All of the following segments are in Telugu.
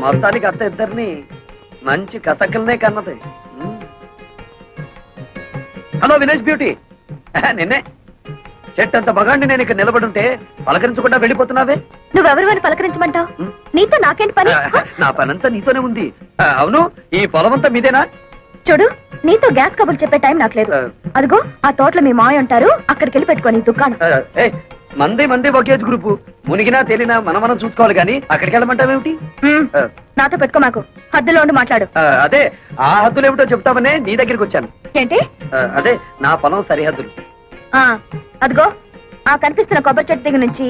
మొత్తానికి అత్త ఇద్దరిని మంచి కథకల్నే కన్నది. హలో వినేష్ బ్యూటీ, నిన్నే చెట్టంత మగాండి నేను ఇక్కడ నిలబడుంటే పలకరించకుండా వెళ్ళిపోతున్నావే. నువ్వెవరివని పలకరించమంటావు? నీతో నాకేంటి పని? నా పనంతా నీతోనే ఉంది. అవును, ఈ పొలమంతా మీదేనా? చూడు, నీతో గ్యాస్ కబుర్లు చెప్పే టైం నాకు లేదు. అదిగో ఆ తోటలో మీ మాయ ఉంటారు, అక్కడికి వెళ్ళి పెట్టుకోని దుకాణం. మంది ఒకేజ్ గ్రూపు, మునిగినా తేలినా మనం చూసుకోవాలి గానీ అక్కడికి వెళ్ళమంటావేమిటి? నాతో పెట్టుకో, మాకు హద్దులో ఉండి మాట్లాడు. అదే ఆ హద్దులు ఏమిటో చెప్తామనే నీ దగ్గరికి వచ్చాను. ఏంటి? అదే నా పొలం సరిహద్దులు. అదిగో ఆ కనిపిస్తున్న కొబ్బరి చెట్టు దగ్గర నుంచి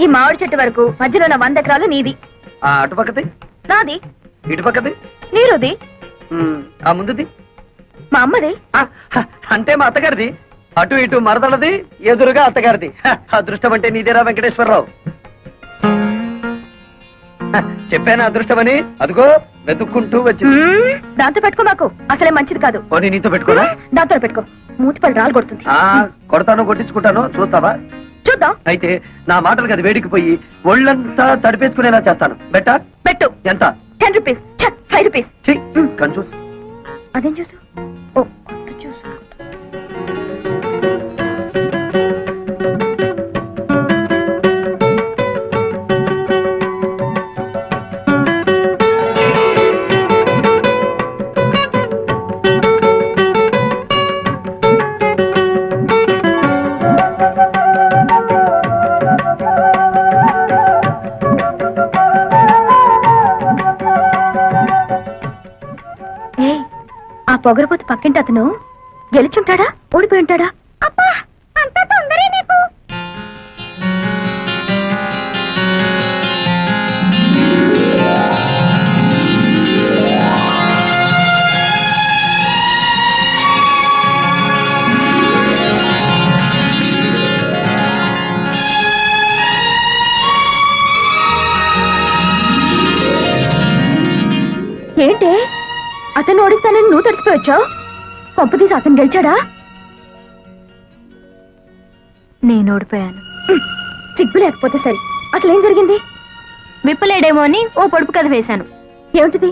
ఈ మామిడి చెట్టు వరకు మధ్యలో ఉన్న 100 ఎకరాలు నీది. అటుపక్కది నాది. ఇటుపక్కది నీరుది. ఆ ముందుది మా అమ్మది. అంటే మా అత్తగారిది. అటు ఇటు మరదలది, ఎదురుగా అత్తగారిది. అదృష్టం అంటే నీదేరా వెంకటేశ్వరరావు. చెప్పాను అదృష్టమని, అదిగో వెతుక్కుంటూ వచ్చింది. దాంతో పెట్టుకో, మాకు అసలే మంచిది కాదు. పోనీ నీతో పెట్టుకోరా? దాంతో పెట్టుకో, మూతిపల్లి రాలు కొడుతుంది. కొడతాను, కొట్టించుకుంటాను, చూస్తావా? చూద్దాం. అయితే నా మాటలు కదా వేడికిపోయి ఒళ్ళంతా తడిపేసుకునేలా చేస్తాను. బెట్టా? పెట్టు. ఎంత? 10 రూపీస్. 5 రూపీస్. కన్ఫ్యూజ్. అదేం చూసు? ఓ కొత్త చూసు. పొగరపోతు పక్కింటి అతను గెలుచుంటాడా, ఓడిపోయి ఉంటాడా? అబ్బా, అంత తొందరే నీకు. ఏంటి అతను ఓడిస్తానని నువ్వు తడిచిపోయొచ్చావు? పంపదీసి అతను గెలిచాడా? నేను ఓడిపోయాను. సిగ్గు లేకపోతే సరే, అసలేం జరిగింది? విప్పలేడేమో అని ఓ పొడుపు కథ వేశాను. ఏమిటిది?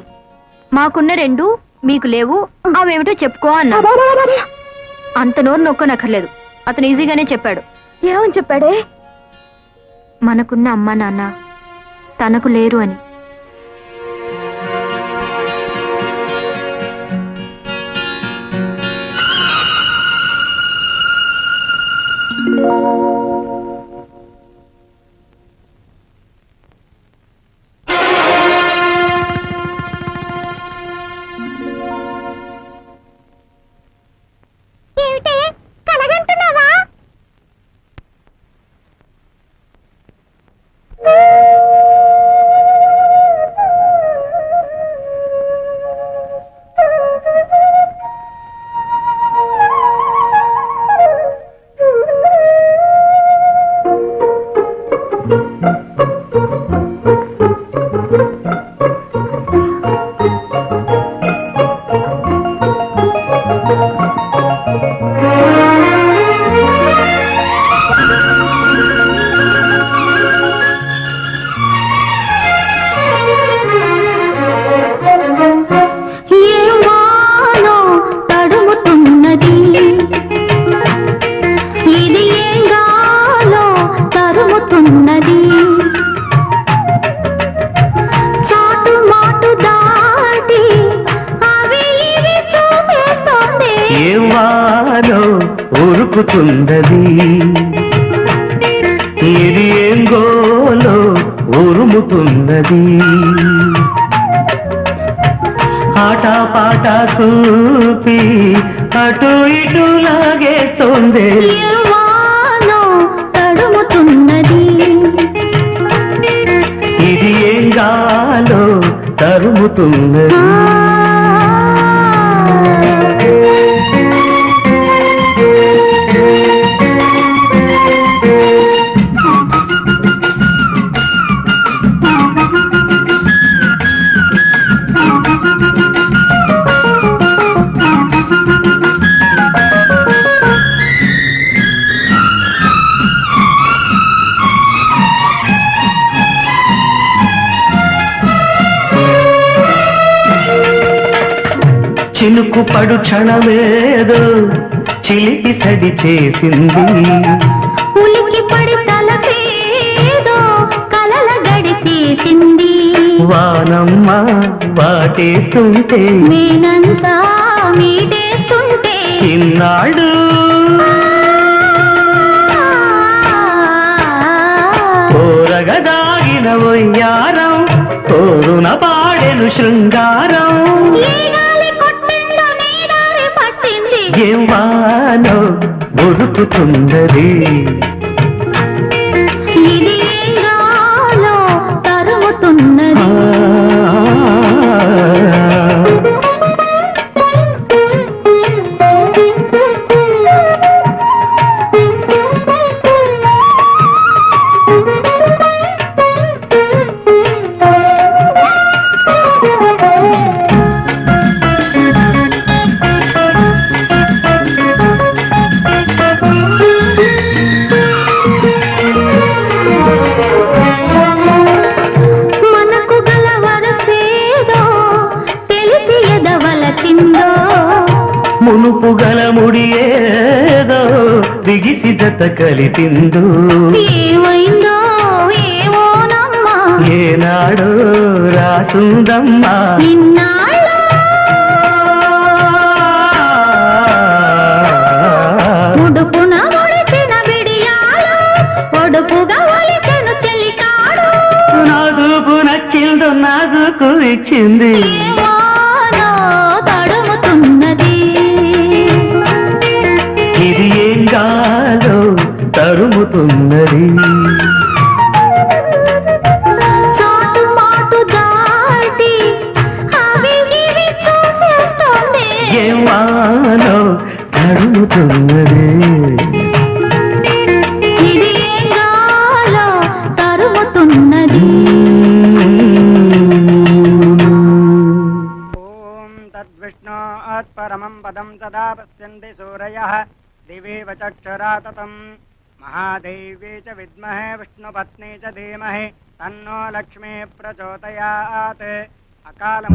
మాకున్న 2 మీకు లేవు, అవేమిటో చెప్పుకో అన్నా. అంత నోరు నొక్కనక్కర్లేదు, అతను ఈజీగానే చెప్పాడు. ఏమని చెప్పాడే? మనకున్న అమ్మా నాన్న తనకు లేరు అని. ఉరుకుతున్నది ఇది ఏం గోలో ఉరుముతున్నది ఆట పాట చూపి అటు ఇటు లాగేస్తోంది తడుముతున్నది ఇది ఏం గాలో తరుముతున్నది చినుకు పడు క్షణమేదో చిలికి సడి చేసింది ఉలికి పడి తలపేదో కలల గడి తీసింది వానమ్మ వాటేస్తుంటే నేనంతా మీటేస్తుంటే ఇన్నాళ్ళు కోరగదాగిన వయ్యారం కోరున పాడెను శృంగారం ఏ గాలి కొట్టిందో నీ దారి పట్టింది ఏం వానో ఉరుకుతున్నది ఇది ఏం గాలో తరుముతున్నది మనకు గల వరసేదో తెలిసి ఎదవలచిందో మునుపు గల ముడియేదో దిగిసి జత కలిపిందు ఏమైందో ఏమోనమ్మా ఏనాడో రాసుందమ్మా ఇన్నాళ్ళు ఉడుపున ఒడిచిన బిడియాలు ఒడుపుగా ఒలిచెను చెలికాడు నాజుకు నచ్చిందో నాజుకు ఇచ్చింది ఏమోనో తడుముతున్నది ఇది ఏం గాలో తరుముతున్నది చాటు మాటు దాటి అవి ఇవి చూసేస్తోంది ఏం వానో తరుముతున్నది ఇది ఏం గాలో తరుముతున్నది ఓం తద్విష్ణోత్ పరమం పదం సదా పశ్యంతి సూరయః దివేవ చక్షురా తతం మహాదేవ్యే చ విద్మహే విష్ణుపత్ని చ ధీమహి తన్నో లక్ష్మీ ప్రచోదయాత్ అకాలం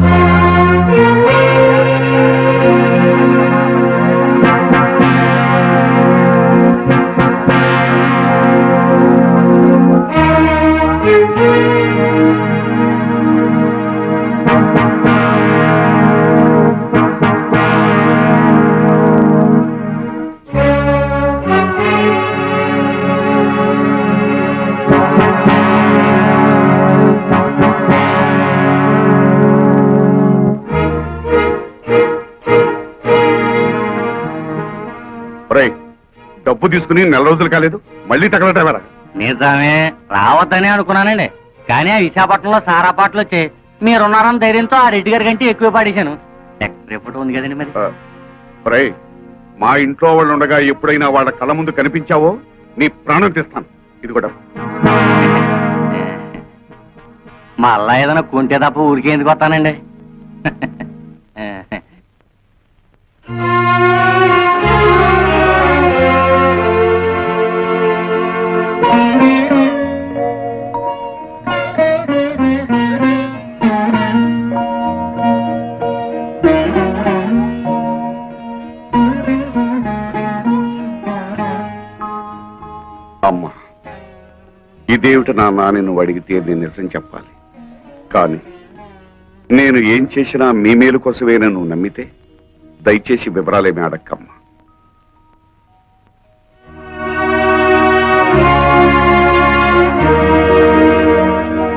ఒరేయ్, డబ్బు తీసుకుని 4 రోజులు కాలేదు మళ్ళీ తగలటవరా? నిజమే రావద్దని అనుకున్నానండి కానీ ఆ విశాఖపట్నంలో సారా పాటలు వచ్చి మీరున్నారన్న ధైర్యంతో ఆ రెడ్డి గారి కంటే ఎక్కువ పాడేశాను రిపోర్ట్ ఉంది కదండి మరి ఒరేయ్, మా ఇంట్లో వాళ్ళు ఉండగా ఎప్పుడైనా వాళ్ళ కళ్ళ ముందు కనిపించావో నీ ప్రాణం తీస్తాను. ఇది కూడా మళ్ళా ఏదైనా కుంటే తప్ప ఊరికే ఎందుకు వస్తానండి అమ్మా, ఇదేమిటి నాన్న అని నువ్వు అడిగితే నేను నిజం చెప్పాలి. కానీ నేను ఏం చేసినా మీ మేలు కోసమే నువ్వు నమ్మితే దయచేసి వివరాలేమీ అడక్కమ్మా.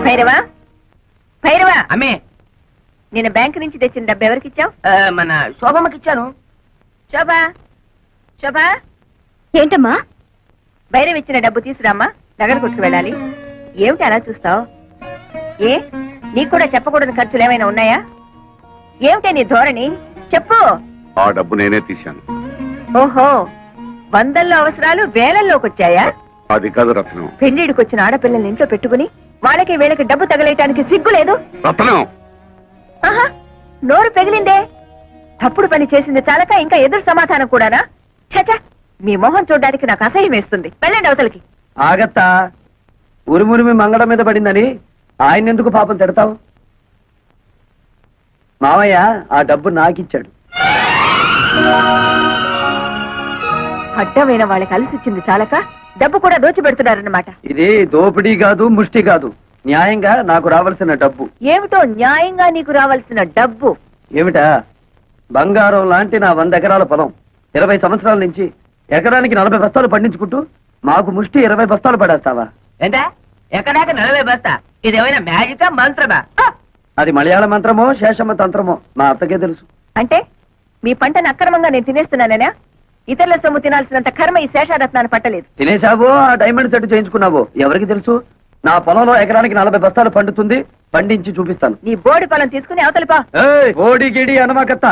భైరవా భైరవా అమ్మే నేను బ్యాంక్ నుంచి తెచ్చిన డబ్బు ఎవరికిచ్చావు? మన శోభమ్మకి ఇచ్చాను శోభా శోభా ఏంటమ్మా భైరవ్ ఇచ్చిన డబ్బు తీసురామ్మా, నగర కొట్టుకు వెళ్ళాలి. ఏమిటి అలా చూస్తావు? ఏ నీకు కూడా చెప్పకూడని ఖర్చులు ఏమైనా ఉన్నాయా? ఏమిటే నీ ధోరణి? చెప్పు. ఆ డబ్బు నేనే తీశాను. ఓహో, వందల్లో అవసరాలు వేలల్లోకి వచ్చాయా? అది కాదు రత్నం. పెళ్లిడికి వచ్చిన ఆడపిల్లల్ని ఇంట్లో పెట్టుకుని వాళ్ళకి వీళ్ళకి డబ్బు తగలేయటానికి సిగ్గు లేదు? రత్నం, ఆహా, నోరు పెగిలిందే. తప్పుడు పని చేసింది చాలక ఇంకా ఎదురు సమాధానం కూడానా? చచ, మీ మొహం చూడడానికి నాకు అసహ్యం వేస్తుంది. వెళ్ళండి అవతలకి. ఆగత్తా, ఉరిమురిమి మంగళం మీద పడిందని ఆయన ఎందుకు పాపం తిడతావు? మావయ్య ఆ డబ్బు నాకిచ్చాడు. అడ్డమైన వాళ్ళకి అలసిచ్చింది చాలక డబ్బు కూడా దోచిపెడుతున్నారన్నమాట. ఇది దోపిడీ కాదు, ముష్టి కాదు. న్యాయంగా నాకు రావాల్సిన డబ్బు. ఏమిటో న్యాయంగా నీకు రావాల్సిన డబ్బు? ఏమిటా? బంగారం లాంటి నా 100 ఎకరాల పొలం 20 సంవత్సరాల నుంచి ఎకరానికి 40 బస్తాలు పండించుకుంటూ మాకు ముష్టి 20 బస్తాలు పడేస్తావా? ఏంటా ఎక్కడాక 40 బస్తా? ఇదేమైనా మ్యాజికా మంత్రమా? అది మలయాళ మంత్రమో శేషమ్మ తంత్రమో మా అత్తకే తెలుసు. అంటే మీ పంటను అక్రమంగా నేను తినేస్తున్నానేనా? ఇతరుల సొమ్ము తినాల్సినంత కర్మ ఈ శేషారత్నాన్ని పట్టలేదు. తినేశావో ఆ డైమండ్ సెట్ చేయించుకున్నావో ఎవరికి తెలుసు? నా పొలంలో ఎకరానికి 40 బస్తాలు పండుతుంది, పండించి చూపిస్తాను. నీ బోడి పొలం తీసుకుని అవతలిపా. ఓడి గిడి అనమాకత్త.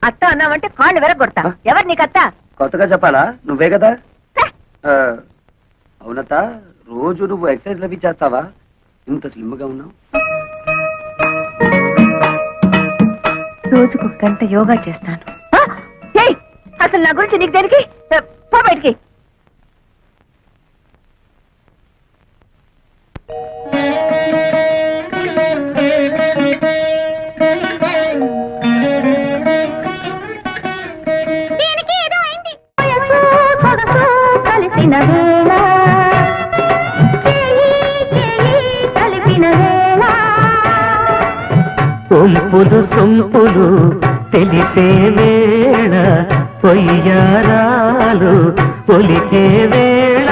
అత్త అన్నావంటే కాళ్ళు వెరగొడతా. ఎవరు నీకత్త? కొత్తగా చెప్పాలా? నువ్వే కదా. అవునత్త, రోజు నువ్వు ఎక్సర్సైజ్ అవి చేస్తావా? ఇంత స్లిమ్ గా ఉన్నావు. రోజుకు 1 గంట యోగా చేస్తాను. అసలు నా గురించి నీకు దేనికి? పో బయటికి. ఒంపులు సొంపులు తెలిసే వేళ పొయ్యారాలు ఒలికే వేళ